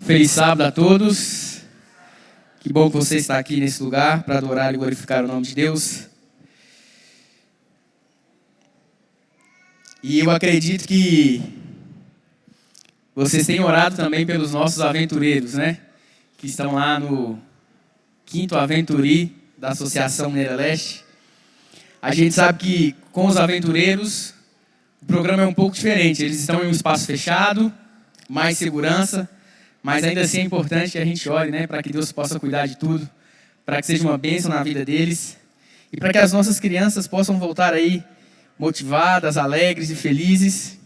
Feliz sábado a todos. Que bom que você está aqui nesse lugar para adorar e glorificar o nome de Deus. E eu acredito que vocês têm orado também pelos nossos aventureiros, né? Que estão lá no 5º Aventuri da Associação Mineira Leste. A gente sabe que com os aventureiros o programa é um pouco diferente. Eles estão em um espaço fechado, mais segurança, mas ainda assim é importante que a gente ore, né, para que Deus possa cuidar de tudo, para que seja uma bênção na vida deles e para que as nossas crianças possam voltar aí motivadas, alegres e felizes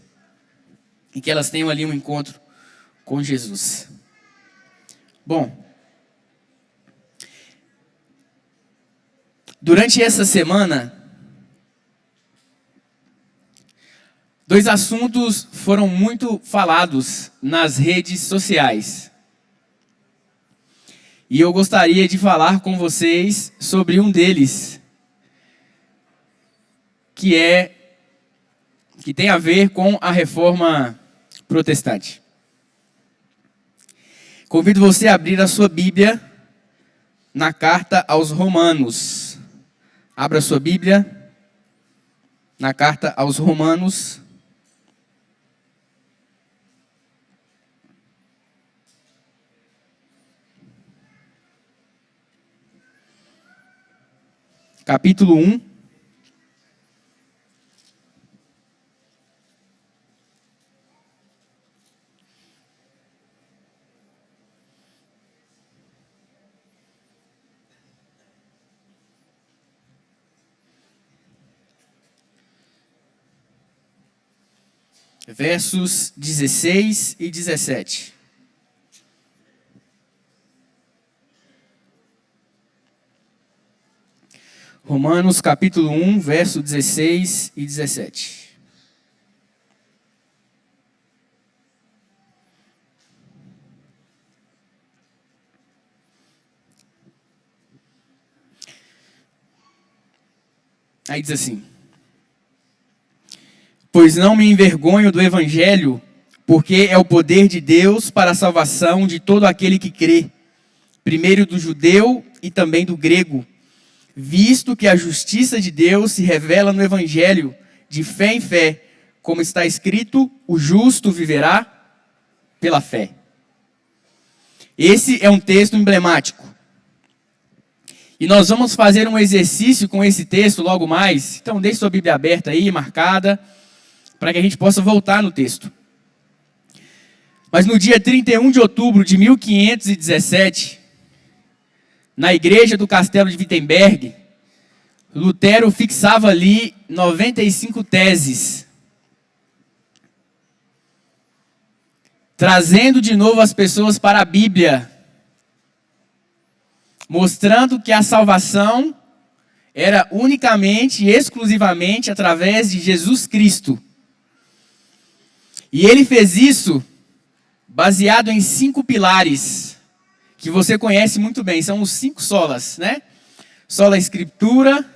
e que elas tenham ali um encontro com Jesus. Bom, durante essa semana, 2 assuntos foram muito falados nas redes sociais. E eu gostaria de falar com vocês sobre um deles, que tem a ver com a Reforma Protestante. Convido você a abrir a sua Bíblia na carta aos Romanos. Abra a sua Bíblia na carta aos Romanos. Capítulo 1. Versos 16 e 17. Romanos capítulo 1, verso 16 e 17. Aí diz assim: pois não me envergonho do Evangelho, porque é o poder de Deus para a salvação de todo aquele que crê, primeiro do judeu e também do grego, visto que a justiça de Deus se revela no Evangelho, de fé em fé, como está escrito, o justo viverá pela fé. Esse é um texto emblemático. E nós vamos fazer um exercício com esse texto logo mais. Então deixe sua Bíblia aberta aí, marcada, para que a gente possa voltar no texto. Mas no dia 31 de outubro de 1517, na igreja do Castelo de Wittenberg, Lutero fixava ali 95 teses, trazendo de novo as pessoas para a Bíblia, mostrando que a salvação era unicamente e exclusivamente através de Jesus Cristo. E ele fez isso baseado em 5 pilares, que você conhece muito bem, são os 5 solas, né? Sola Escritura,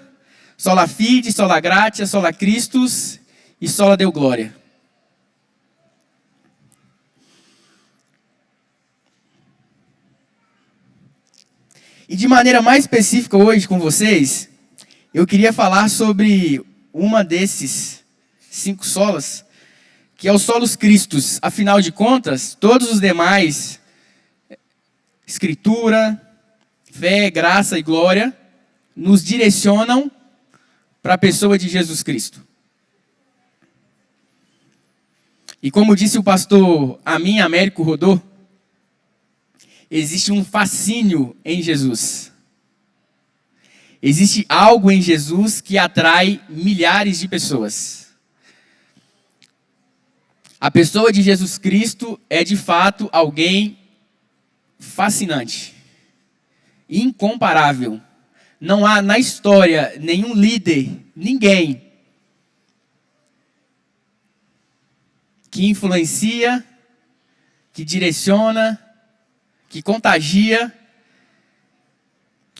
sola fide, sola gratia, sola Christus e sola Deo Glória. E de maneira mais específica hoje com vocês, eu queria falar sobre uma desses 5 solas, que é o solus Christus. Afinal de contas, todos os demais, Escritura, fé, graça e glória, nos direcionam para a pessoa de Jesus Cristo. E como disse o pastor Américo Rodô, existe um fascínio em Jesus. Existe algo em Jesus que atrai milhares de pessoas. A pessoa de Jesus Cristo é de fato alguém fascinante, incomparável. Não há na história nenhum líder, ninguém que influencia, que direciona, que contagia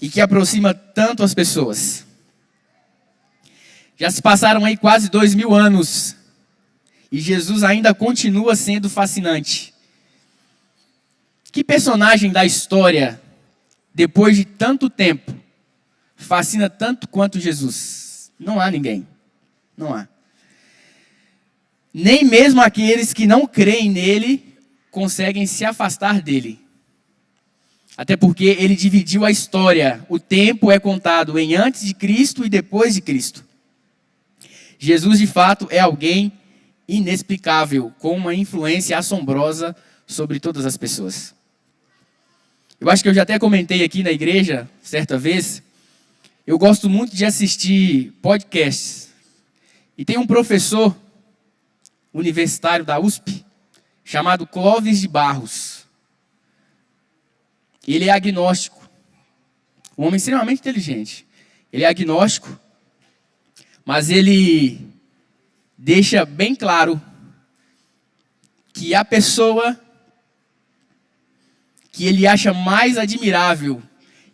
e que aproxima tanto as pessoas. Já se passaram aí quase 2000 anos e Jesus ainda continua sendo fascinante. Que personagem da história, depois de tanto tempo, fascina tanto quanto Jesus? Não há ninguém. Não há. Nem mesmo aqueles que não creem nele conseguem se afastar dele. Até porque ele dividiu a história. O tempo é contado em antes de Cristo e depois de Cristo. Jesus, de fato, é alguém inexplicável, com uma influência assombrosa sobre todas as pessoas. Eu acho que eu já até comentei aqui na igreja, certa vez, eu gosto muito de assistir podcasts. E tem um professor universitário da USP, chamado Clóvis de Barros. Ele é agnóstico, um homem extremamente inteligente. Ele é agnóstico, mas ele deixa bem claro que a pessoa que ele acha mais admirável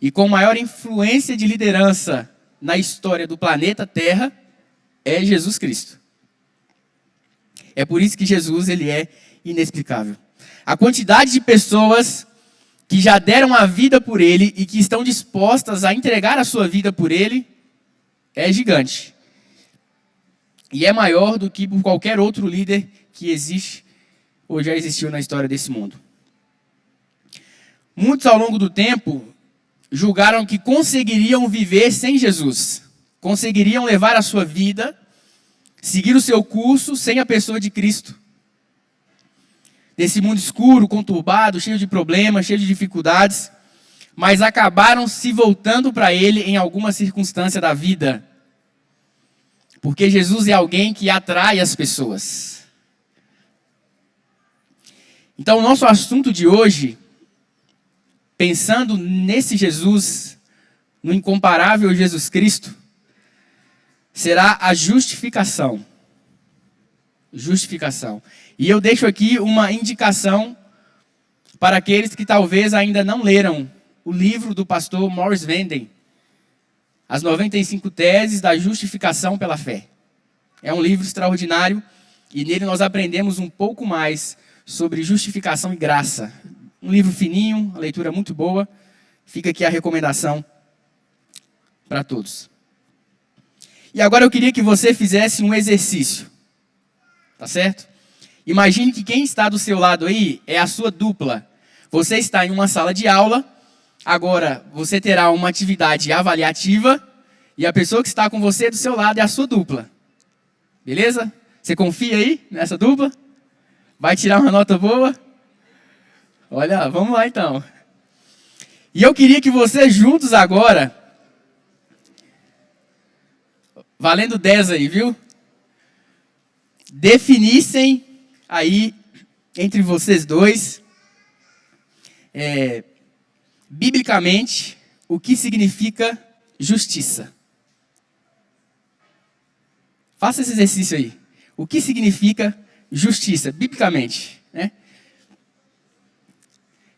e com maior influência de liderança na história do planeta Terra é Jesus Cristo. É por isso que Jesus ele é inexplicável. A quantidade de pessoas que já deram a vida por ele e que estão dispostas a entregar a sua vida por ele é gigante. E é maior do que por qualquer outro líder que existe ou já existiu na história desse mundo. Muitos ao longo do tempo julgaram que conseguiriam viver sem Jesus. Conseguiriam levar a sua vida, seguir o seu curso sem a pessoa de Cristo. Nesse mundo escuro, conturbado, cheio de problemas, cheio de dificuldades, mas acabaram se voltando para ele em alguma circunstância da vida. Porque Jesus é alguém que atrai as pessoas. Então, o nosso assunto de hoje, pensando nesse Jesus, no incomparável Jesus Cristo, será a justificação. Justificação. E eu deixo aqui uma indicação para aqueles que talvez ainda não leram o livro do pastor Morris Vanden, As 95 Teses da Justificação pela Fé. É um livro extraordinário e nele nós aprendemos um pouco mais sobre justificação e graça. Um livro fininho, uma leitura muito boa. Fica aqui a recomendação para todos. E agora eu queria que você fizesse um exercício. Tá certo? Imagine que quem está do seu lado aí é a sua dupla. Você está em uma sala de aula, agora você terá uma atividade avaliativa e a pessoa que está com você do seu lado é a sua dupla. Beleza? Você confia aí nessa dupla? Vai tirar uma nota boa? Olha, vamos lá então. E eu queria que vocês juntos agora, valendo 10 aí, viu? Definissem aí, entre vocês dois, biblicamente, o que significa justiça. Faça esse exercício aí. O que significa justiça, biblicamente, né?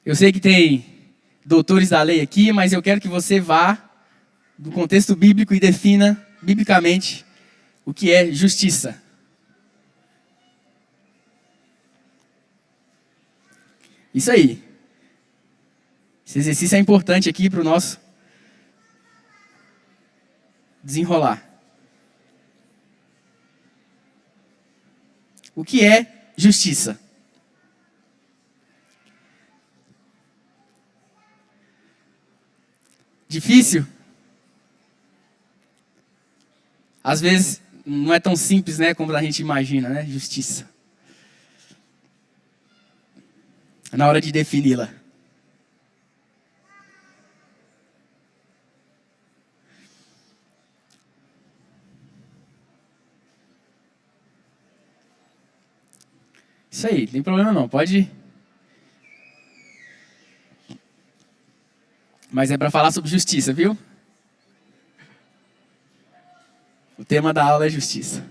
Eu sei que tem doutores da lei aqui, mas eu quero que você vá do contexto bíblico e defina, biblicamente, o que é justiça. Isso aí. Esse exercício é importante aqui para o nosso desenrolar. O que é justiça? Difícil? Às vezes não é tão simples, né, como a gente imagina, né? Justiça. Na hora de defini-la. Isso aí, não tem problema não, pode. Mas é para falar sobre justiça, viu? O tema da aula é justiça.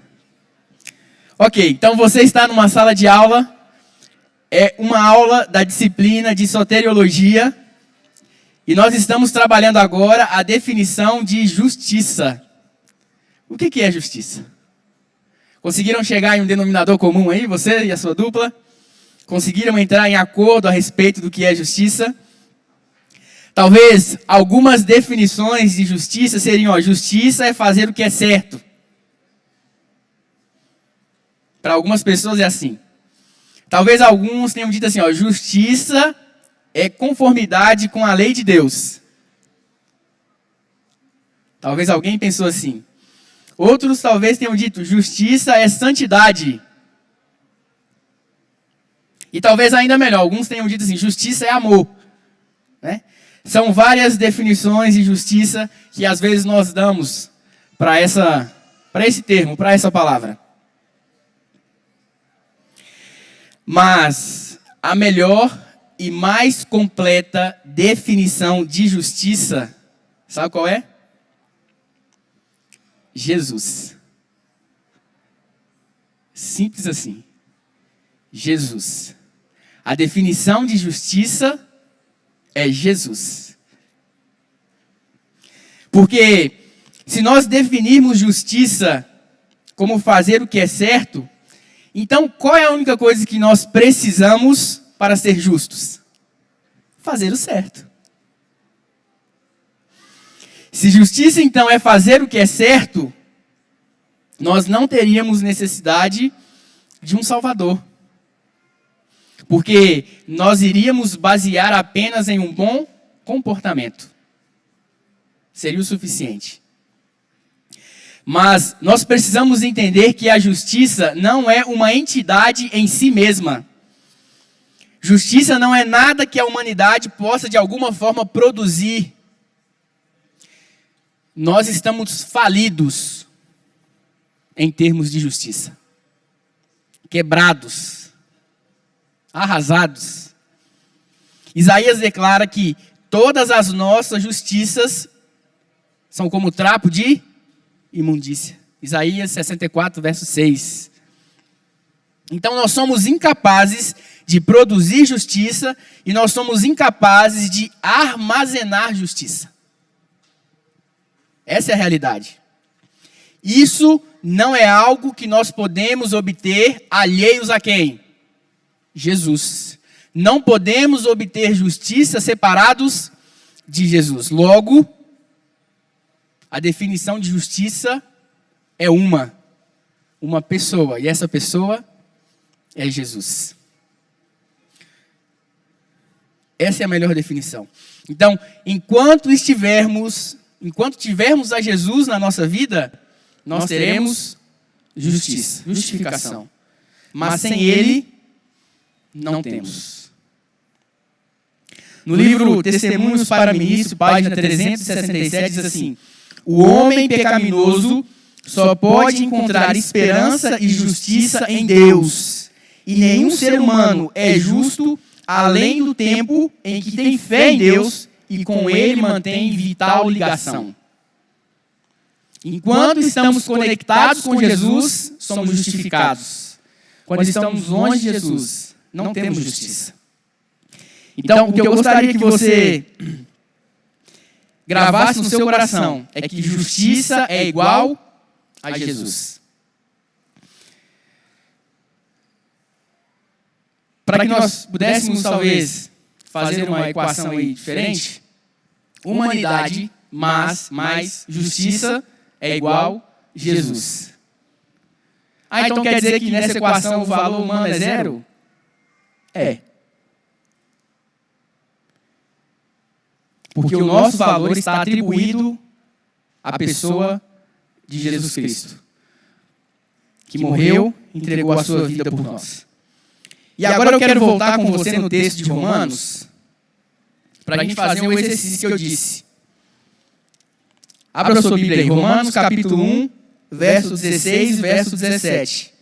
Ok, então você está numa sala de aula. É uma aula da disciplina de soteriologia. E nós estamos trabalhando agora a definição de justiça. O que é justiça? Conseguiram chegar em um denominador comum aí, você e a sua dupla? conseguiram entrar em acordo a respeito do que é justiça. Talvez algumas definições de justiça seriam, justiça é fazer o que é certo. Para algumas pessoas é assim. Talvez alguns tenham dito assim, justiça é conformidade com a lei de Deus. Talvez alguém pensou assim. Outros talvez tenham dito, justiça é santidade. E talvez ainda melhor, alguns tenham dito assim, justiça é amor. Né? São várias definições de justiça que às vezes nós damos para esse termo, para essa palavra. Mas a melhor e mais completa definição de justiça, sabe qual é? Jesus. Simples assim. Jesus. A definição de justiça é Jesus. Porque se nós definirmos justiça como fazer o que é certo, então qual é a única coisa que nós precisamos para ser justos? Fazer o certo. Se justiça, então, é fazer o que é certo, nós não teríamos necessidade de um Salvador. Porque nós iríamos basear apenas em um bom comportamento. Seria o suficiente. Mas nós precisamos entender que a justiça não é uma entidade em si mesma. Justiça não é nada que a humanidade possa, de alguma forma, produzir. Nós estamos falidos em termos de justiça. Quebrados. Arrasados. Isaías declara que todas as nossas justiças são como trapo de imundícia. Isaías 64, verso 6. Então nós somos incapazes de produzir justiça e nós somos incapazes de armazenar justiça. Essa é a realidade. Isso não é algo que nós podemos obter alheios a quem? Jesus. Não podemos obter justiça separados de Jesus. Logo, a definição de justiça é uma pessoa. E essa pessoa é Jesus. Essa é a melhor definição. Então, enquanto tivermos a Jesus na nossa vida, nós teremos justiça, justificação. Mas sem Ele, não temos. No livro Testemunhos para Ministro, página 367, diz assim: o homem pecaminoso só pode encontrar esperança e justiça em Deus. E nenhum ser humano é justo além do tempo em que tem fé em Deus e com Ele mantém vital ligação. Enquanto estamos conectados com Jesus, somos justificados. Quando estamos longe de Jesus, não temos justiça. Então, o que eu gostaria que você gravasse no seu coração é que justiça é igual a Jesus. Para que nós pudéssemos, talvez, fazer uma equação aí diferente, humanidade mais justiça é igual Jesus. Então quer dizer que nessa equação o valor humano é zero? É. Porque o nosso valor está atribuído à pessoa de Jesus Cristo, que morreu, entregou a sua vida por nós. E agora eu quero voltar com você no texto de Romanos, para a gente fazer um exercício que eu disse. Abra sua Bíblia aí, Romanos capítulo 1, verso 16 e verso 17.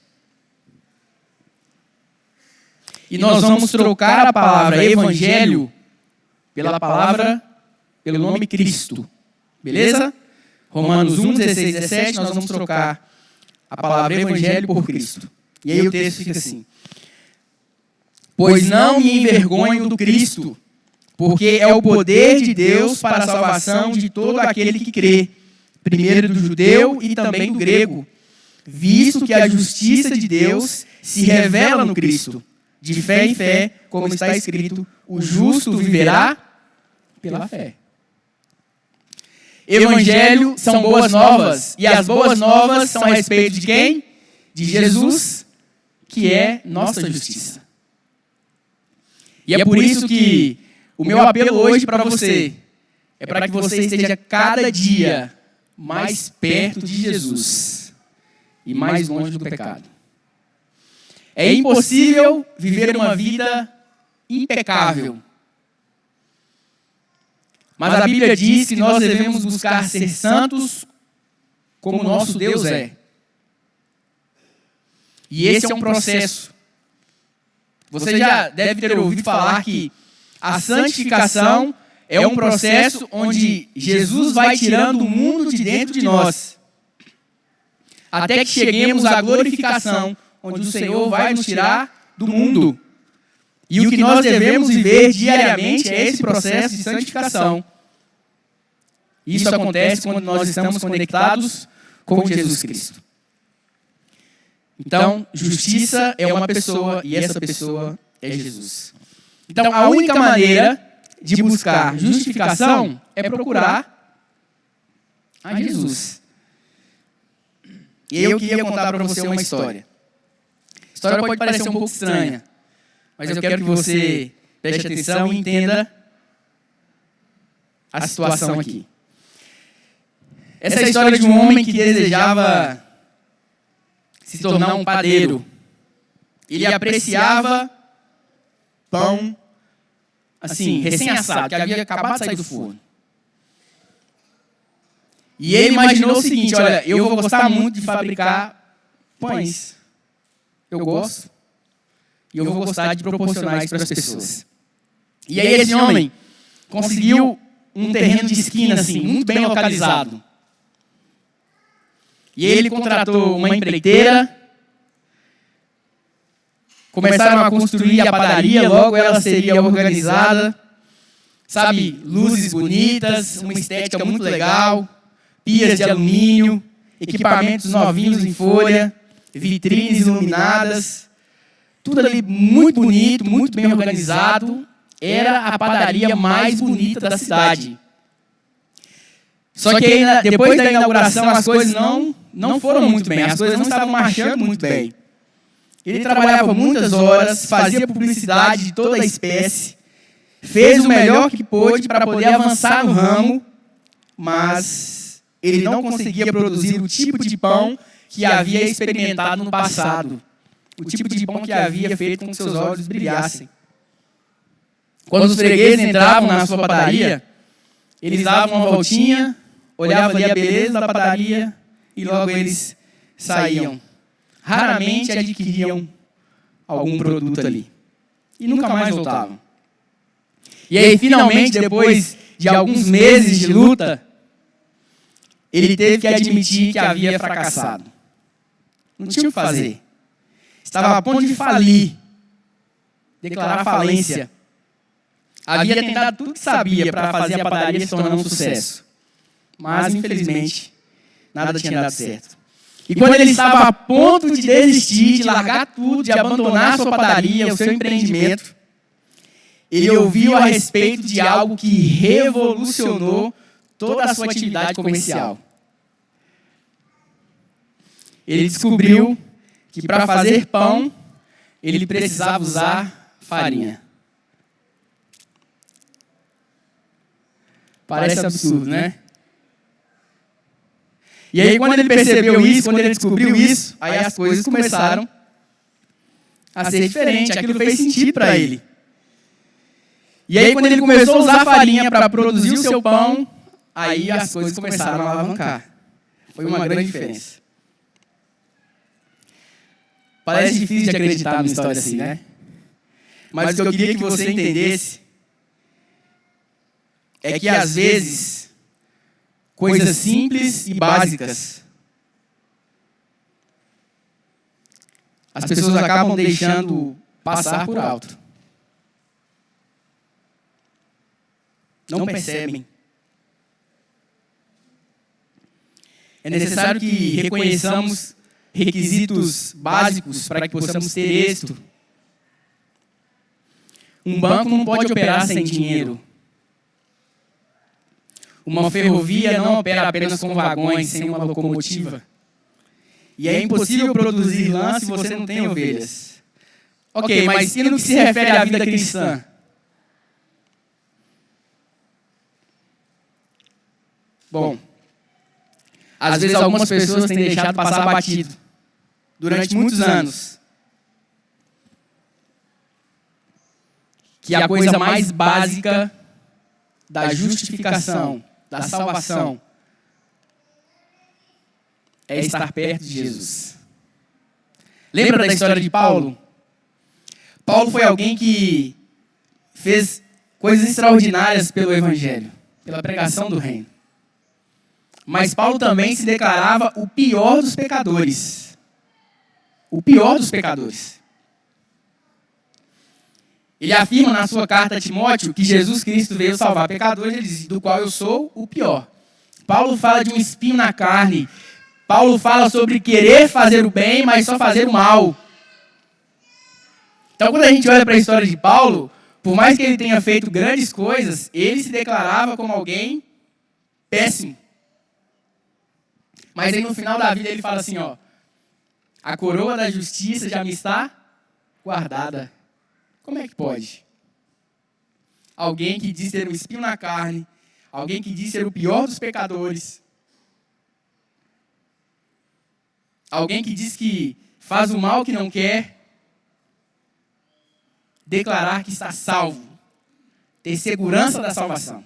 E nós vamos trocar a palavra evangelho pelo nome Cristo. Beleza? Romanos 1, 16 e 17, nós vamos trocar a palavra evangelho por Cristo. E aí o texto fica assim: pois não me envergonho do Cristo, porque é o poder de Deus para a salvação de todo aquele que crê, primeiro do judeu e também do grego, visto que a justiça de Deus se revela no Cristo, de fé em fé, como está escrito, o justo viverá pela fé. Evangelho são boas novas, e as boas novas são a respeito de quem? De Jesus, que é nossa justiça. E é por isso que o meu apelo hoje para você é para que você esteja cada dia mais perto de Jesus e mais longe do pecado. É impossível viver uma vida impecável. Mas a Bíblia diz que nós devemos buscar ser santos como nosso Deus é. E esse é um processo. Você já deve ter ouvido falar que a santificação é um processo onde Jesus vai tirando o mundo de dentro de nós, até que cheguemos à glorificação, onde o Senhor vai nos tirar do mundo. E o que nós devemos viver diariamente é esse processo de santificação. Isso acontece quando nós estamos conectados com Jesus Cristo. Então, justiça é uma pessoa e essa pessoa é Jesus. Então, a única maneira de buscar justificação é procurar a Jesus. E eu queria contar para você uma história. A história pode parecer um pouco estranha, mas eu quero que você preste atenção e entenda a situação aqui. Essa é a história de um homem que desejava se tornar um padeiro. Ele apreciava pão, assim, recém-assado, que havia acabado de sair do forno. E ele imaginou o seguinte, olha, eu vou gostar muito de fabricar pães. Eu gosto. E eu vou gostar de proporcionar isso para as pessoas. E aí esse homem conseguiu um terreno de esquina, assim, muito bem localizado. E ele contratou uma empreiteira. Começaram a construir a padaria, logo ela seria organizada. Sabe, luzes bonitas, uma estética muito legal, pias de alumínio, equipamentos novinhos em folha, vitrines iluminadas. Tudo ali muito bonito, muito bem organizado. Era a padaria mais bonita da cidade. Só que aí, depois da inauguração as coisas não foram muito bem, as coisas não estavam marchando muito bem. Ele trabalhava muitas horas, fazia publicidade de toda a espécie, fez o melhor que pôde para poder avançar no ramo, mas ele não conseguia produzir o tipo de pão que havia experimentado no passado. O tipo de pão que havia feito com que seus olhos brilhassem. Quando os fregueses entravam na sua padaria, eles davam uma voltinha, olhavam ali a beleza da padaria e logo eles saíam. Raramente adquiriam algum produto ali. E nunca mais voltavam. E aí, finalmente, depois de alguns meses de luta, ele teve que admitir que havia fracassado. Não tinha o que fazer. Estava a ponto de falir, declarar falência. Havia tentado tudo que sabia para fazer a padaria se tornar um sucesso. Mas, infelizmente, nada tinha dado certo. E quando ele estava a ponto de desistir, de largar tudo, de abandonar a sua padaria, o seu empreendimento, ele ouviu a respeito de algo que revolucionou toda a sua atividade comercial. Ele descobriu que para fazer pão, ele precisava usar farinha. Parece absurdo, né? E aí, quando ele percebeu isso, quando ele descobriu isso, aí as coisas começaram a ser diferentes. Aquilo fez sentido para ele. E aí, quando ele começou a usar farinha para produzir o seu pão, aí as coisas começaram a alavancar. Foi uma grande diferença. Parece difícil de acreditar numa história assim, né? Mas o que eu queria que você entendesse é que, às vezes, coisas simples e básicas, as pessoas acabam deixando passar por alto. Não percebem. É necessário que reconheçamos requisitos básicos para que possamos ter êxito Um banco não pode operar sem dinheiro. Uma ferrovia não opera apenas com vagões, sem uma locomotiva. E é impossível produzir lã se você não tem ovelhas. Ok, mas e no que se refere à vida cristã? Bom, às vezes algumas pessoas têm deixado passar batido durante muitos anos que a coisa mais básica da justificação, da salvação, é estar perto de Jesus. Lembra da história de Paulo? Paulo foi alguém que fez coisas extraordinárias pelo Evangelho, pela pregação do reino. Mas Paulo também se declarava o pior dos pecadores. O pior dos pecadores. Ele afirma na sua carta a Timóteo que Jesus Cristo veio salvar pecadores, ele diz, do qual eu sou o pior. Paulo fala de um espinho na carne. Paulo fala sobre querer fazer o bem, mas só fazer o mal. Então, quando a gente olha para a história de Paulo, por mais que ele tenha feito grandes coisas, ele se declarava como alguém péssimo. Mas aí no final da vida ele fala assim, ó, a coroa da justiça já me está guardada. Como é que pode? Alguém que diz ter um espinho na carne, alguém que diz ser o pior dos pecadores, alguém que diz que faz o mal que não quer, declarar que está salvo, ter segurança da salvação.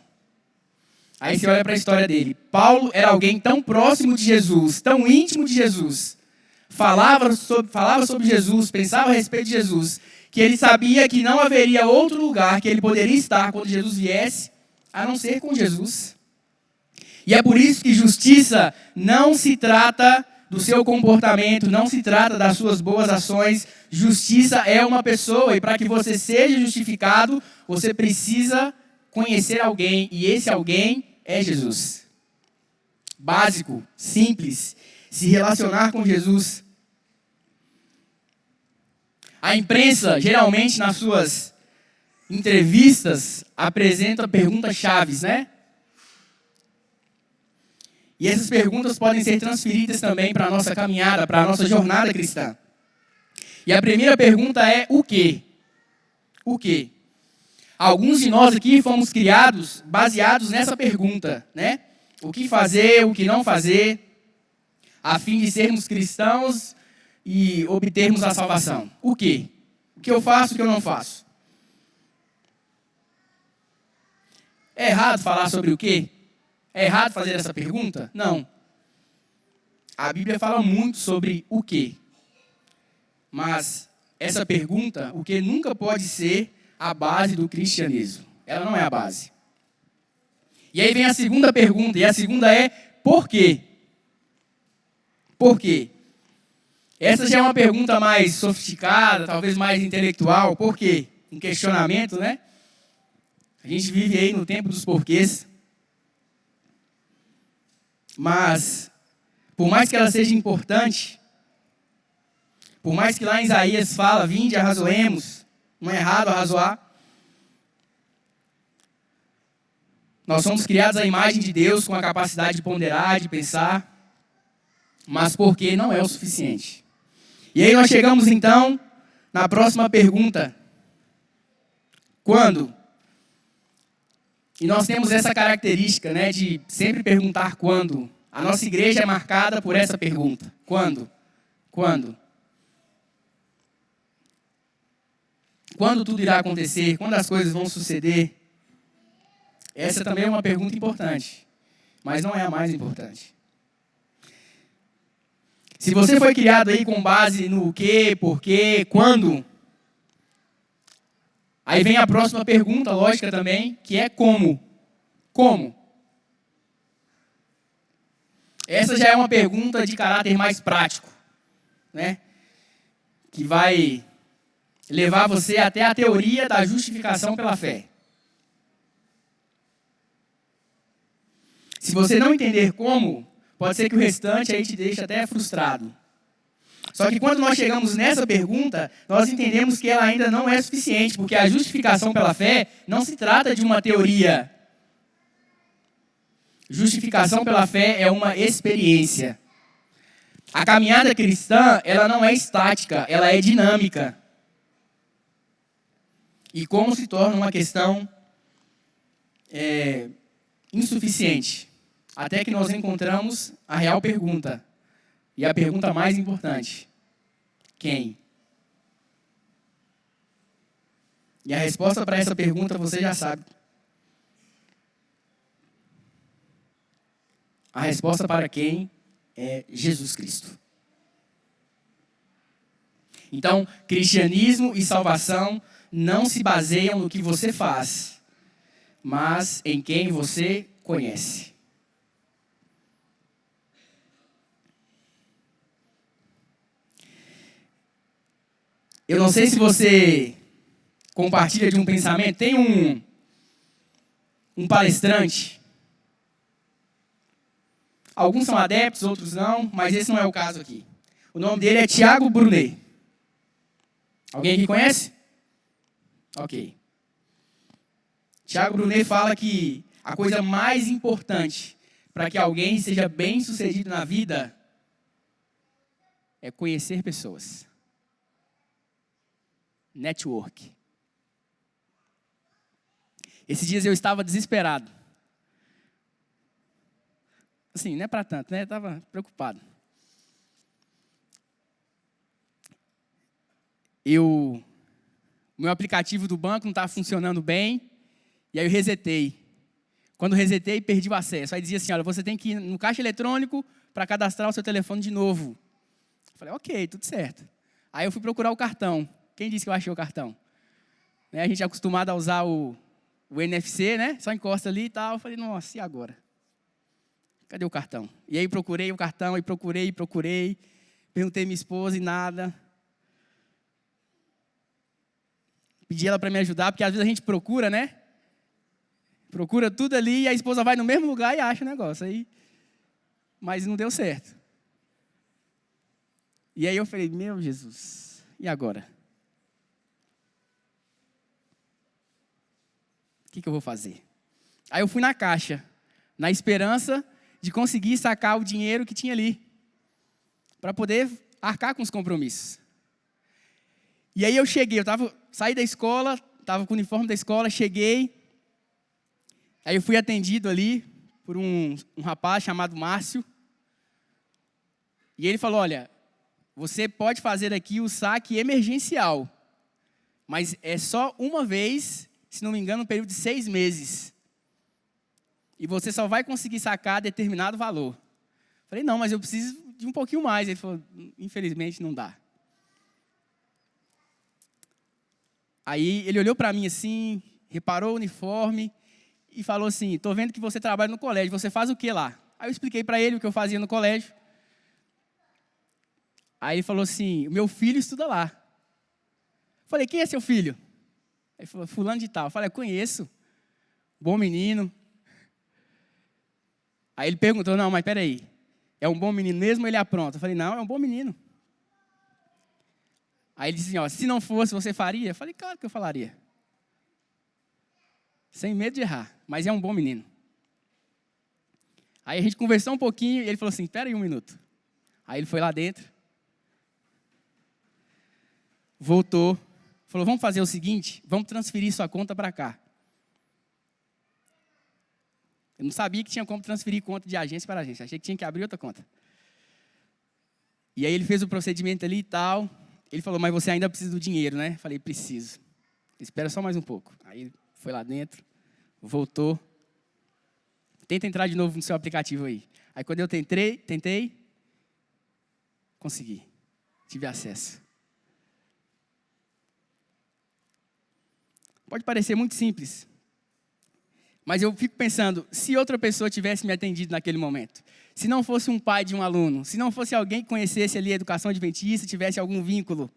Aí você olha para a história dele. Paulo era alguém tão próximo de Jesus, tão íntimo de Jesus, falava sobre Jesus, pensava a respeito de Jesus, que ele sabia que não haveria outro lugar que ele poderia estar quando Jesus viesse, a não ser com Jesus. E é por isso que justiça não se trata do seu comportamento, não se trata das suas boas ações. Justiça é uma pessoa, e para que você seja justificado, você precisa conhecer alguém, e esse alguém é Jesus. Básico, simples, se relacionar com Jesus. A imprensa, geralmente, nas suas entrevistas, apresenta perguntas-chave, né? E essas perguntas podem ser transferidas também para a nossa caminhada, para a nossa jornada cristã. E a primeira pergunta é o quê? O quê? Alguns de nós aqui fomos criados baseados nessa pergunta, né? O que fazer, o que não fazer, a fim de sermos cristãos e obtermos a salvação. O quê? O que eu faço, o que eu não faço? É errado falar sobre o quê? É errado fazer essa pergunta? Não. A Bíblia fala muito sobre o quê. Mas essa pergunta, o que nunca pode ser a base do cristianismo. Ela não é a base. E aí vem a segunda pergunta, e a segunda é por quê? Por quê? Essa já é uma pergunta mais sofisticada, talvez mais intelectual. Por quê? Um questionamento, né? A gente vive aí no tempo dos porquês. Mas, por mais que ela seja importante, por mais que lá em Isaías fala, vinde, arrazoemos, não é errado arrazoar. Nós somos criados à imagem de Deus com a capacidade de ponderar, de pensar, mas por que não é o suficiente? E aí nós chegamos então na próxima pergunta. Quando? E nós temos essa característica, né, de sempre perguntar quando. A nossa igreja é marcada por essa pergunta. Quando? Quando? Quando tudo irá acontecer? Quando as coisas vão suceder? Essa também é uma pergunta importante, mas não é a mais importante. Se você foi criado aí com base no quê, porquê, quando, aí vem a próxima pergunta lógica também, que é como. Como? Essa já é uma pergunta de caráter mais prático, né? Que vai levar você até a teoria da justificação pela fé. Se você não entender como, pode ser que o restante aí te deixe até frustrado. Só que quando nós chegamos nessa pergunta, nós entendemos que ela ainda não é suficiente, porque a justificação pela fé não se trata de uma teoria. Justificação pela fé é uma experiência. A caminhada cristã, ela não é estática, ela é dinâmica. E como se torna uma questão insuficiente, até que nós encontramos a real pergunta. E a pergunta mais importante: quem? E a resposta para essa pergunta você já sabe. A resposta para quem é Jesus Cristo. Então, cristianismo e salvação não se baseiam no que você faz, mas em quem você conhece. Eu não sei se você compartilha de um pensamento. Tem um palestrante. Alguns são adeptos, outros não, mas esse não é o caso aqui. O nome dele é Tiago Brunet. Alguém aqui conhece? Ok. Tiago Brunet fala que a coisa mais importante para que alguém seja bem-sucedido na vida é conhecer pessoas. Network. Esses dias eu estava desesperado. Assim, não é para tanto, né? Eu estava preocupado. Meu aplicativo do banco não estava funcionando bem, e aí eu resetei. Quando resetei, perdi o acesso. Aí dizia assim, olha, você tem que ir no caixa eletrônico para cadastrar o seu telefone de novo. Eu falei, ok, tudo certo. Aí eu fui procurar o cartão. Quem disse que eu achei o cartão? A gente é acostumado a usar o NFC, né? Só encosta ali e tal. Eu falei, nossa, e agora? Cadê o cartão? E aí procurei o cartão, e procurei. Perguntei minha esposa e nada. Pedi ela para me ajudar, porque às vezes a gente procura, né? Procura tudo ali e a esposa vai no mesmo lugar e acha o negócio. Mas não deu certo. E aí eu falei, meu Jesus, e agora? O que eu vou fazer? Aí eu fui na caixa, na esperança de conseguir sacar o dinheiro que tinha ali, para poder arcar com os compromissos. E aí eu cheguei, saí da escola, estava com o uniforme da escola, cheguei, aí eu fui atendido ali por um rapaz chamado Márcio, e ele falou, olha, você pode fazer aqui o saque emergencial, mas é só uma vez, se não me engano, um período de 6 meses. E você só vai conseguir sacar determinado valor. Falei, não, mas eu preciso de um pouquinho mais. Ele falou, infelizmente não dá. Aí ele olhou para mim assim, reparou o uniforme e falou assim, estou vendo que você trabalha no colégio, você faz o que lá? Aí eu expliquei para ele o que eu fazia no colégio. Aí ele falou assim, o meu filho estuda lá. Falei, quem é seu filho? Ele falou, fulano de tal. Eu falei, eu conheço, bom menino. Aí ele perguntou, não, mas peraí, é um bom menino mesmo ou ele apronta? Eu falei, não, é um bom menino. Aí ele disse assim, ó, se não fosse, você faria? Eu falei, claro que eu falaria. Sem medo de errar, mas é um bom menino. Aí a gente conversou um pouquinho e ele falou assim, espera aí um minuto. Aí ele foi lá dentro, voltou, falou, vamos fazer o seguinte, vamos transferir sua conta para cá. Eu não sabia que tinha como transferir conta de agência para agência, achei que tinha que abrir outra conta. E aí ele fez o procedimento ali e tal, ele falou, mas você ainda precisa do dinheiro, né? Falei, preciso. Espera só mais um pouco. Aí ele foi lá dentro, voltou. Tenta entrar de novo no seu aplicativo aí. Aí quando eu tentei, consegui. Tive acesso. Pode parecer muito simples. Mas eu fico pensando, se outra pessoa tivesse me atendido naquele momento, se não fosse um pai de um aluno, se não fosse alguém que conhecesse ali a educação adventista, tivesse algum vínculo,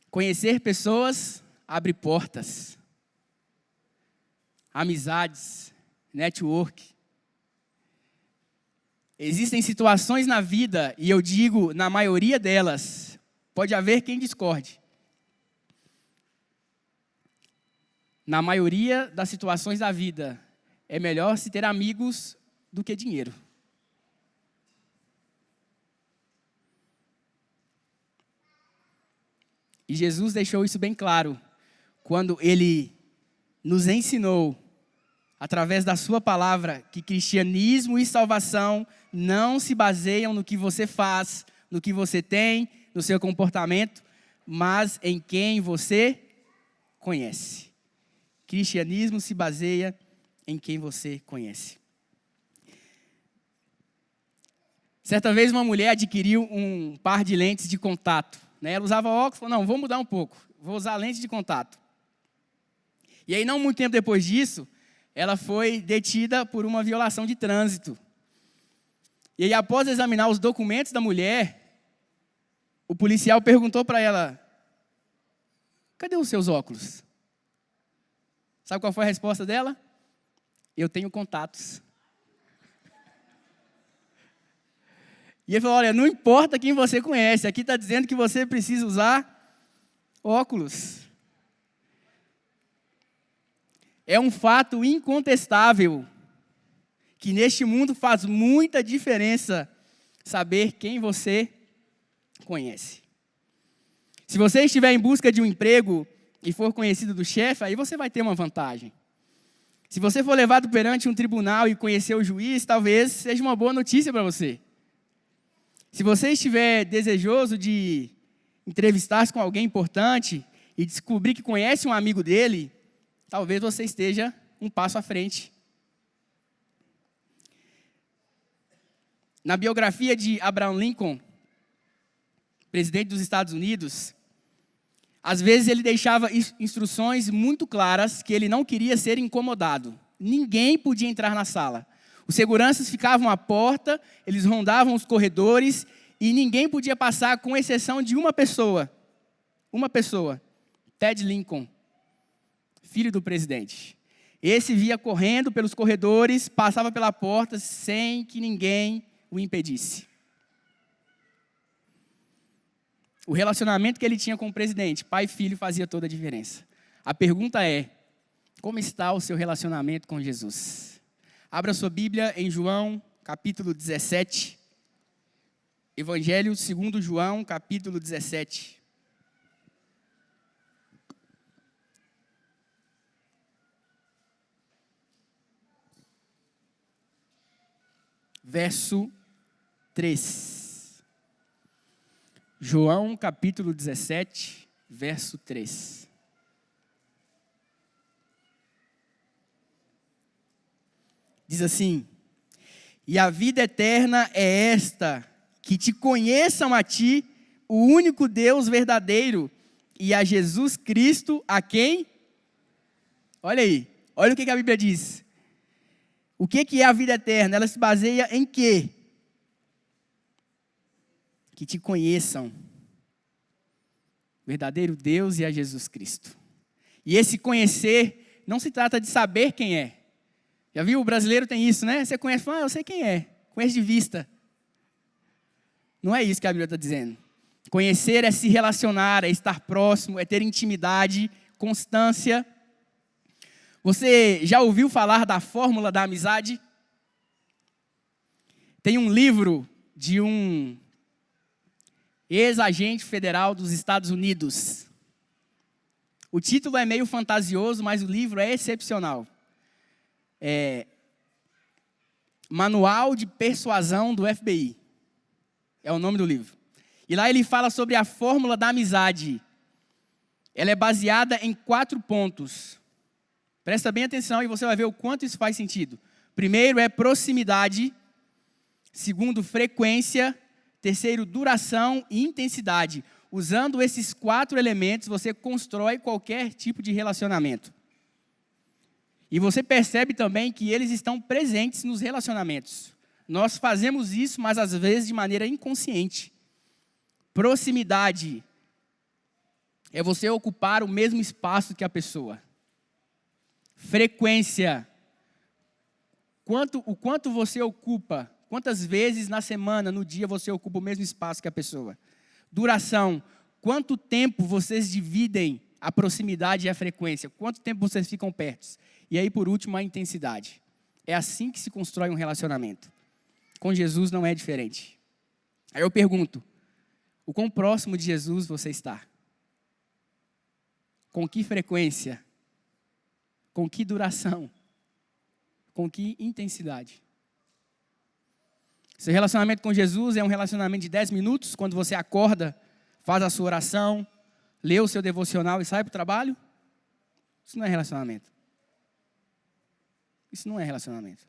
conhecer pessoas abre portas, amizades, network. Existem situações na vida, e eu digo, na maioria delas, pode haver quem discorde. Na maioria das situações da vida, é melhor se ter amigos do que dinheiro. E Jesus deixou isso bem claro, quando Ele nos ensinou, através da sua palavra, que cristianismo e salvação não se baseiam no que você faz, no que você tem, no seu comportamento, mas em quem você conhece. Cristianismo se baseia em quem você conhece. Certa vez uma mulher adquiriu um par de lentes de contato. Ela usava óculos, falou, não, vou mudar um pouco, vou usar lente de contato. E aí, não muito tempo depois disso, ela foi detida por uma violação de trânsito. E aí, após examinar os documentos da mulher, o policial perguntou para ela, cadê os seus óculos? Sabe qual foi a resposta dela? Eu tenho contatos. E ele falou, olha, não importa quem você conhece, aqui está dizendo que você precisa usar óculos. É um fato incontestável que neste mundo faz muita diferença saber quem você conhece. Se você estiver em busca de um emprego e for conhecido do chefe, aí você vai ter uma vantagem. Se você for levado perante um tribunal e conhecer o juiz, talvez seja uma boa notícia para você. Se você estiver desejoso de entrevistar-se com alguém importante e descobrir que conhece um amigo dele, talvez você esteja um passo à frente. Na biografia de Abraham Lincoln, presidente dos Estados Unidos, às vezes ele deixava instruções muito claras que ele não queria ser incomodado. Ninguém podia entrar na sala. Os seguranças ficavam à porta, eles rondavam os corredores e ninguém podia passar, com exceção de uma pessoa. Uma pessoa, Ted Lincoln, filho do presidente. Esse via correndo pelos corredores, passava pela porta sem que ninguém o impedisse. O relacionamento que ele tinha com o presidente, pai e filho, fazia toda a diferença. A pergunta é, como está o seu relacionamento com Jesus? Abra sua Bíblia em João, capítulo 17. Evangelho segundo João, capítulo 17. Verso 3. João, capítulo 17, verso 3. Diz assim, e a vida eterna é esta, que te conheçam a ti, o único Deus verdadeiro, e a Jesus Cristo, a quem? Olha aí, olha o que a Bíblia diz. O que é a vida eterna? Ela se baseia em quê? Que te conheçam, verdadeiro Deus e a Jesus Cristo. E esse conhecer não se trata de saber quem é. Já viu? O brasileiro tem isso, né? Você conhece, fala, eu sei quem é. Conhece de vista. Não é isso que a Bíblia está dizendo. Conhecer é se relacionar, é estar próximo, é ter intimidade, constância. Você já ouviu falar da fórmula da amizade? Tem um livro de um ex-agente federal dos Estados Unidos. O título é meio fantasioso, mas o livro é excepcional. Manual de Persuasão do FBI. É o nome do livro. E lá ele fala sobre a fórmula da amizade. Ela é baseada em 4 pontos. Presta bem atenção e você vai ver o quanto isso faz sentido. Primeiro é proximidade. Segundo, frequência. Terceiro, duração e intensidade. Usando esses 4 elementos, você constrói qualquer tipo de relacionamento. E você percebe também que eles estão presentes nos relacionamentos. Nós fazemos isso, mas às vezes de maneira inconsciente. Proximidade é você ocupar o mesmo espaço que a pessoa. Frequência. O quanto você ocupa Quantas vezes na semana, no dia, você ocupa o mesmo espaço que a pessoa? Duração. Quanto tempo vocês dividem a proximidade e a frequência? Quanto tempo vocês ficam perto? E aí, por último, a intensidade. É assim que se constrói um relacionamento. Com Jesus não é diferente. Aí eu pergunto, o quão próximo de Jesus você está? Com que frequência? Com que duração? Com que intensidade? Seu relacionamento com Jesus é um relacionamento de 10 minutos, quando você acorda, faz a sua oração, lê o seu devocional e sai para o trabalho? Isso não é relacionamento. Isso não é relacionamento.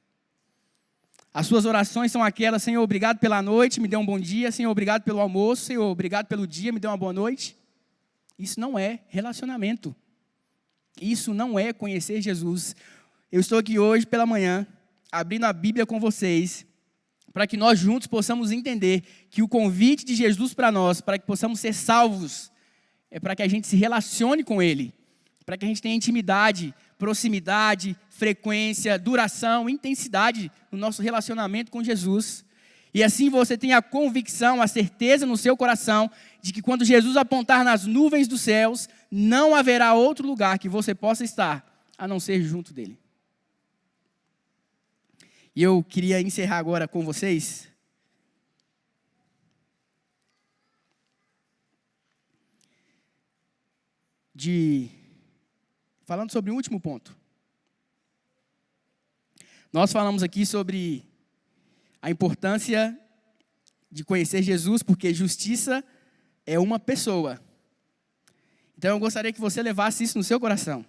As suas orações são aquelas: Senhor, obrigado pela noite, me dê um bom dia. Senhor, obrigado pelo almoço. Senhor, obrigado pelo dia, me dê uma boa noite. Isso não é relacionamento. Isso não é conhecer Jesus. Eu estou aqui hoje pela manhã, abrindo a Bíblia com vocês, para que nós juntos possamos entender que o convite de Jesus para nós, para que possamos ser salvos, é para que a gente se relacione com Ele, para que a gente tenha intimidade, proximidade, frequência, duração, intensidade no nosso relacionamento com Jesus. E assim você tem a convicção, a certeza no seu coração de que quando Jesus apontar nas nuvens dos céus, não haverá outro lugar que você possa estar a não ser junto dele. E eu queria encerrar agora com vocês falando sobre o último ponto. Nós falamos aqui sobre a importância de conhecer Jesus, porque justiça é uma pessoa. Então eu gostaria que você levasse isso no seu coração.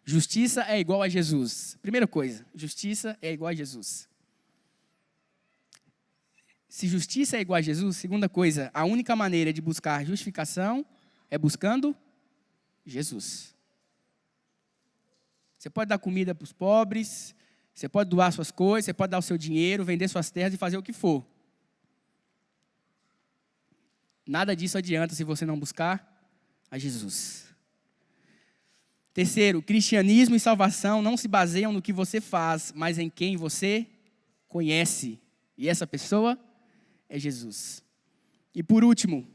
Justiça é igual a Jesus. Primeira coisa, justiça é igual a Jesus. Se justiça é igual a Jesus, segunda coisa, a única maneira de buscar justificação é buscando Jesus. Você pode dar comida para os pobres, você pode doar suas coisas, você pode dar o seu dinheiro, vender suas terras e fazer o que for. Nada disso adianta se você não buscar a Jesus. Terceiro, cristianismo e salvação não se baseiam no que você faz, mas em quem você conhece. E essa pessoa é Jesus. E por último,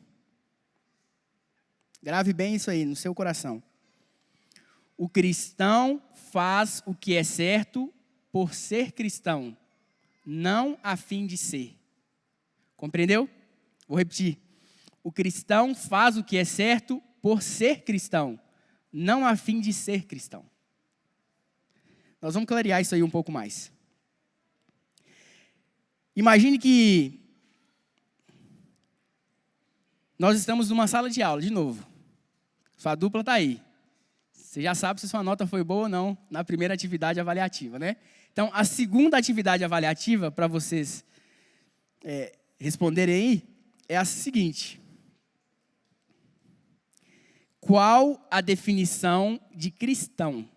grave bem isso aí no seu coração. O cristão faz o que é certo por ser cristão, não a fim de ser. Compreendeu? Vou repetir. O cristão faz o que é certo por ser cristão, não a fim de ser cristão. Nós vamos clarear isso aí um pouco mais. Imagine que nós estamos numa sala de aula, de novo. Sua dupla está aí. Você já sabe se sua nota foi boa ou não na primeira atividade avaliativa, né? Então, a segunda atividade avaliativa, para vocês responderem aí, é a seguinte. Qual a definição de cristão?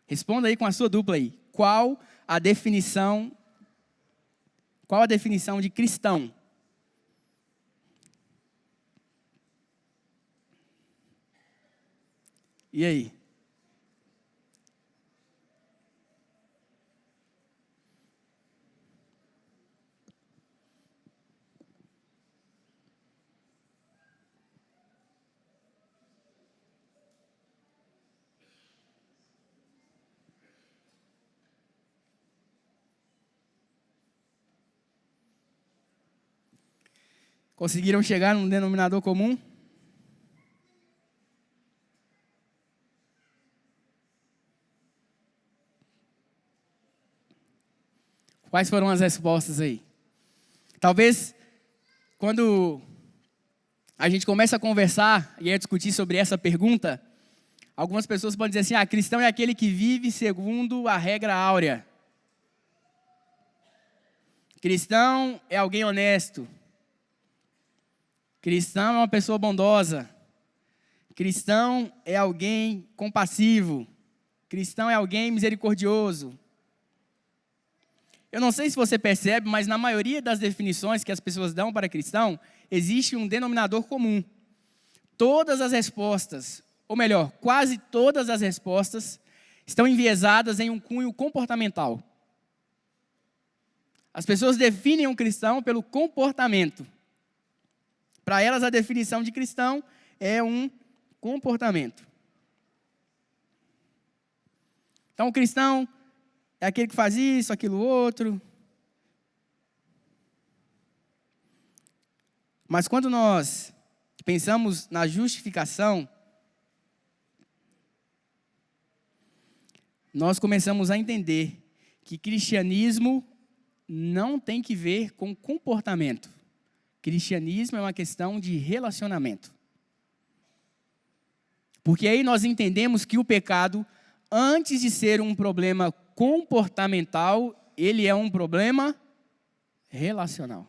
Responda aí com a sua dupla aí. Qual a definição de cristão? E aí? Conseguiram chegar num denominador comum? Quais foram as respostas aí? Talvez, quando a gente começa a conversar e a discutir sobre essa pergunta, algumas pessoas podem dizer assim, cristão é aquele que vive segundo a regra áurea. Cristão é alguém honesto. Cristão é uma pessoa bondosa. Cristão é alguém compassivo. Cristão é alguém misericordioso. Eu não sei se você percebe, mas na maioria das definições que as pessoas dão para cristão, existe um denominador comum. Todas as respostas, ou melhor, quase todas as respostas, estão enviesadas em um cunho comportamental. As pessoas definem um cristão pelo comportamento. Para elas, a definição de cristão é um comportamento. Então, o cristão é aquele que faz isso, aquilo, outro. Mas quando nós pensamos na justificação, nós começamos a entender que cristianismo não tem que ver com comportamento. Cristianismo é uma questão de relacionamento. Porque aí nós entendemos que o pecado, antes de ser um problema comportamental, ele é um problema relacional.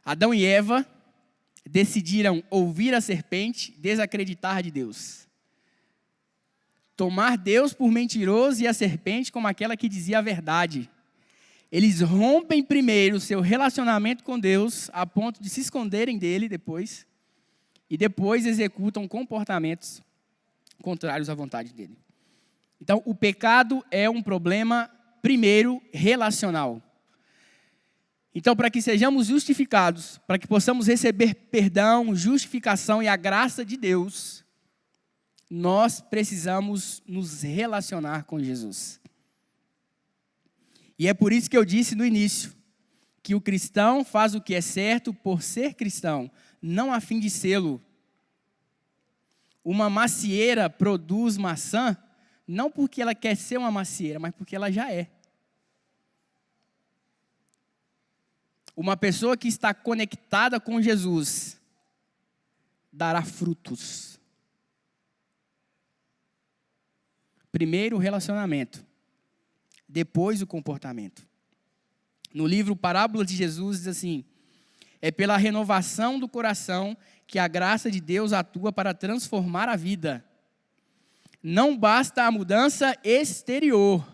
Adão e Eva decidiram ouvir a serpente, desacreditar de Deus. Tomar Deus por mentiroso e a serpente como aquela que dizia a verdade. Eles rompem primeiro o seu relacionamento com Deus, a ponto de se esconderem dele depois, e depois executam comportamentos contrários à vontade dele. Então, o pecado é um problema, primeiro, relacional. Então, para que sejamos justificados, para que possamos receber perdão, justificação e a graça de Deus, nós precisamos nos relacionar com Jesus. E é por isso que eu disse no início, que o cristão faz o que é certo por ser cristão, não a fim de sê-lo. Uma macieira produz maçã, não porque ela quer ser uma macieira, mas porque ela já é. Uma pessoa que está conectada com Jesus dará frutos. Primeiro o relacionamento, depois o comportamento. No livro Parábolas de Jesus diz assim: é pela renovação do coração que a graça de Deus atua para transformar a vida. Não basta a mudança exterior.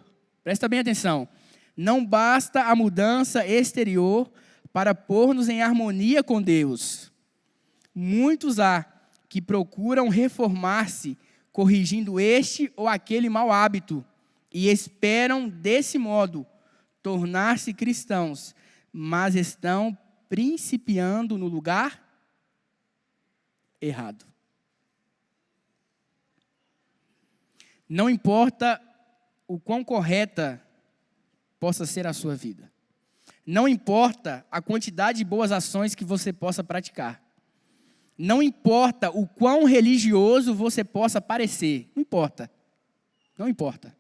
Presta bem atenção. Não basta a mudança exterior para pôr-nos em harmonia com Deus. Muitos há que procuram reformar-se, corrigindo este ou aquele mau hábito, e esperam, desse modo, tornar-se cristãos, mas estão principiando no lugar errado. Não importa o quão correta possa ser a sua vida. Não importa a quantidade de boas ações que você possa praticar. Não importa o quão religioso você possa parecer. Não importa. Não importa.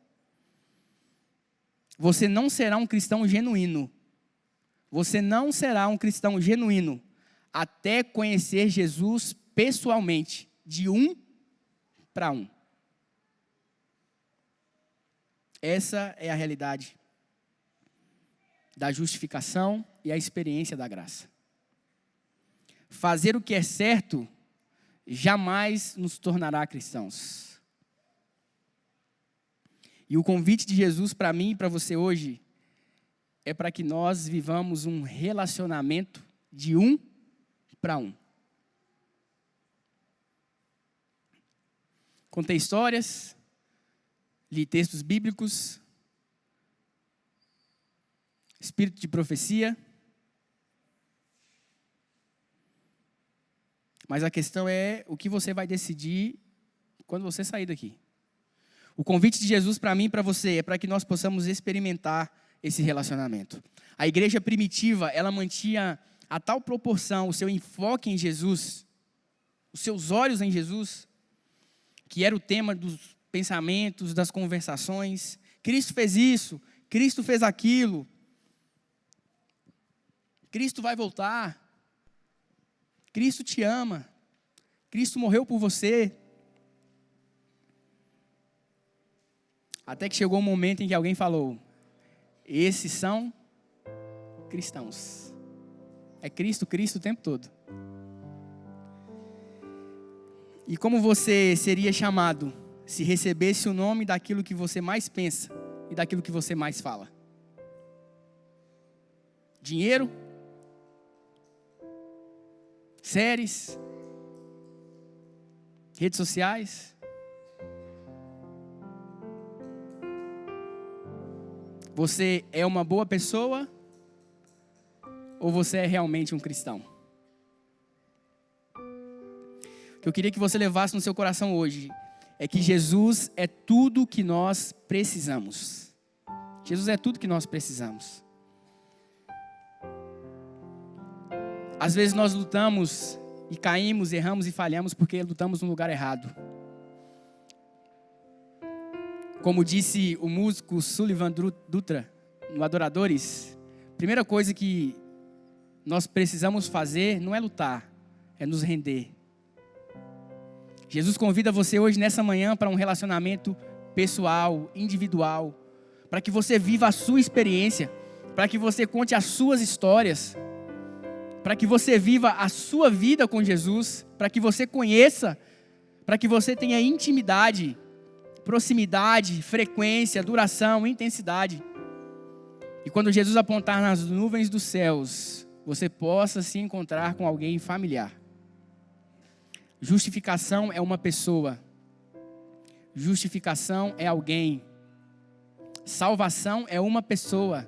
Você não será um cristão genuíno. Você não será um cristão genuíno até conhecer Jesus pessoalmente, de um para um. Essa é a realidade da justificação e a experiência da graça. Fazer o que é certo jamais nos tornará cristãos. E o convite de Jesus para mim e para você hoje é para que nós vivamos um relacionamento de um para um. Contei histórias, li textos bíblicos, espírito de profecia. Mas a questão é o que você vai decidir quando você sair daqui. O convite de Jesus para mim e para você é para que nós possamos experimentar esse relacionamento. A igreja primitiva, ela mantinha a tal proporção o seu enfoque em Jesus, os seus olhos em Jesus, que era o tema dos pensamentos, das conversações. Cristo fez isso, Cristo fez aquilo. Cristo vai voltar. Cristo te ama. Cristo morreu por você. Até que chegou um momento em que alguém falou: esses são cristãos. É Cristo, Cristo o tempo todo. E como você seria chamado se recebesse o nome daquilo que você mais pensa e daquilo que você mais fala? Dinheiro? Séries? Redes sociais? Você é uma boa pessoa ou você é realmente um cristão? O que eu queria que você levasse no seu coração hoje é que Jesus é tudo que nós precisamos. Jesus é tudo que nós precisamos. Às vezes nós lutamos e caímos, erramos e falhamos porque lutamos no lugar errado. Como disse o músico Sullivan Dutra, no Adoradores, a primeira coisa que nós precisamos fazer não é lutar, é nos render. Jesus convida você hoje, nessa manhã, para um relacionamento pessoal, individual, para que você viva a sua experiência, para que você conte as suas histórias, para que você viva a sua vida com Jesus, para que você conheça, para que você tenha intimidade, proximidade, frequência, duração, intensidade. E quando Jesus apontar nas nuvens dos céus, você possa se encontrar com alguém familiar. Justificação é uma pessoa. Justificação é alguém. Salvação é uma pessoa.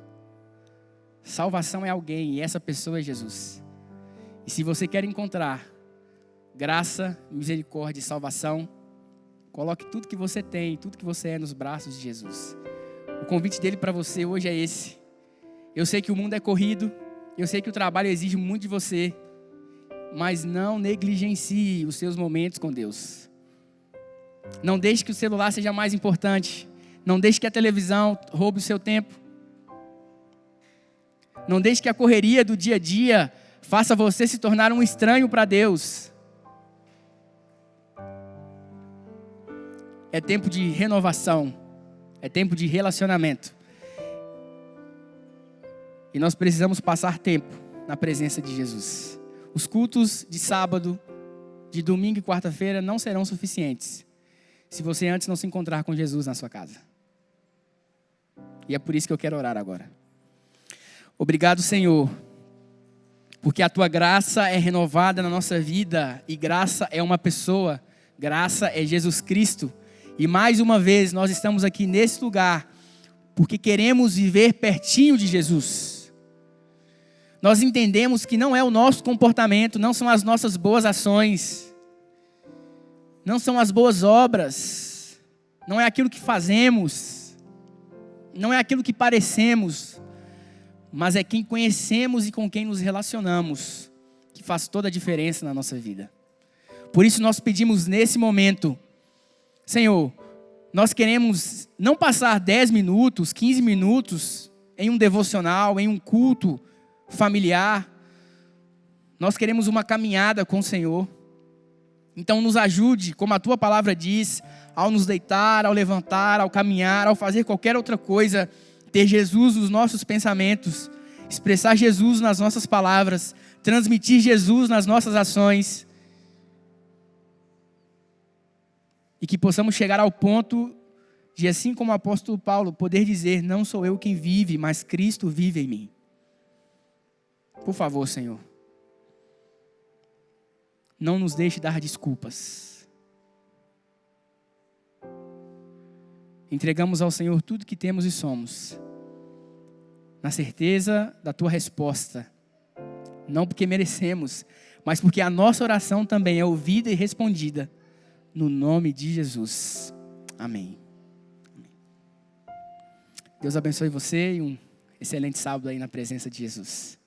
Salvação é alguém, e essa pessoa é Jesus. E se você quer encontrar graça, misericórdia e salvação, coloque tudo que você tem, tudo que você é nos braços de Jesus. O convite dele para você hoje é esse. Eu sei que o mundo é corrido, eu sei que o trabalho exige muito de você, mas não negligencie os seus momentos com Deus. Não deixe que o celular seja mais importante. Não deixe que a televisão roube o seu tempo. Não deixe que a correria do dia a dia faça você se tornar um estranho para Deus. É tempo de renovação. É tempo de relacionamento. E nós precisamos passar tempo na presença de Jesus. Os cultos de sábado, de domingo e quarta-feira não serão suficientes se você antes não se encontrar com Jesus na sua casa. E é por isso que eu quero orar agora. Obrigado, Senhor, porque a Tua graça é renovada na nossa vida, e graça é uma pessoa, graça é Jesus Cristo. E mais uma vez nós estamos aqui nesse lugar porque queremos viver pertinho de Jesus. Nós entendemos que não é o nosso comportamento, não são as nossas boas ações, não são as boas obras, não é aquilo que fazemos, não é aquilo que parecemos, mas é quem conhecemos e com quem nos relacionamos que faz toda a diferença na nossa vida. Por isso nós pedimos nesse momento, Senhor, nós queremos não passar 10 minutos, 15 minutos em um devocional, em um culto familiar. Nós queremos uma caminhada com o Senhor. Então nos ajude, como a Tua palavra diz, ao nos deitar, ao levantar, ao caminhar, ao fazer qualquer outra coisa, ter Jesus nos nossos pensamentos, expressar Jesus nas nossas palavras, transmitir Jesus nas nossas ações. E que possamos chegar ao ponto de, assim como o apóstolo Paulo, poder dizer: não sou eu quem vive, mas Cristo vive em mim. Por favor, Senhor, não nos deixe dar desculpas. Entregamos ao Senhor tudo que temos e somos, na certeza da Tua resposta. Não porque merecemos, mas porque a nossa oração também é ouvida e respondida. No nome de Jesus. Amém. Deus abençoe você e um excelente sábado aí na presença de Jesus.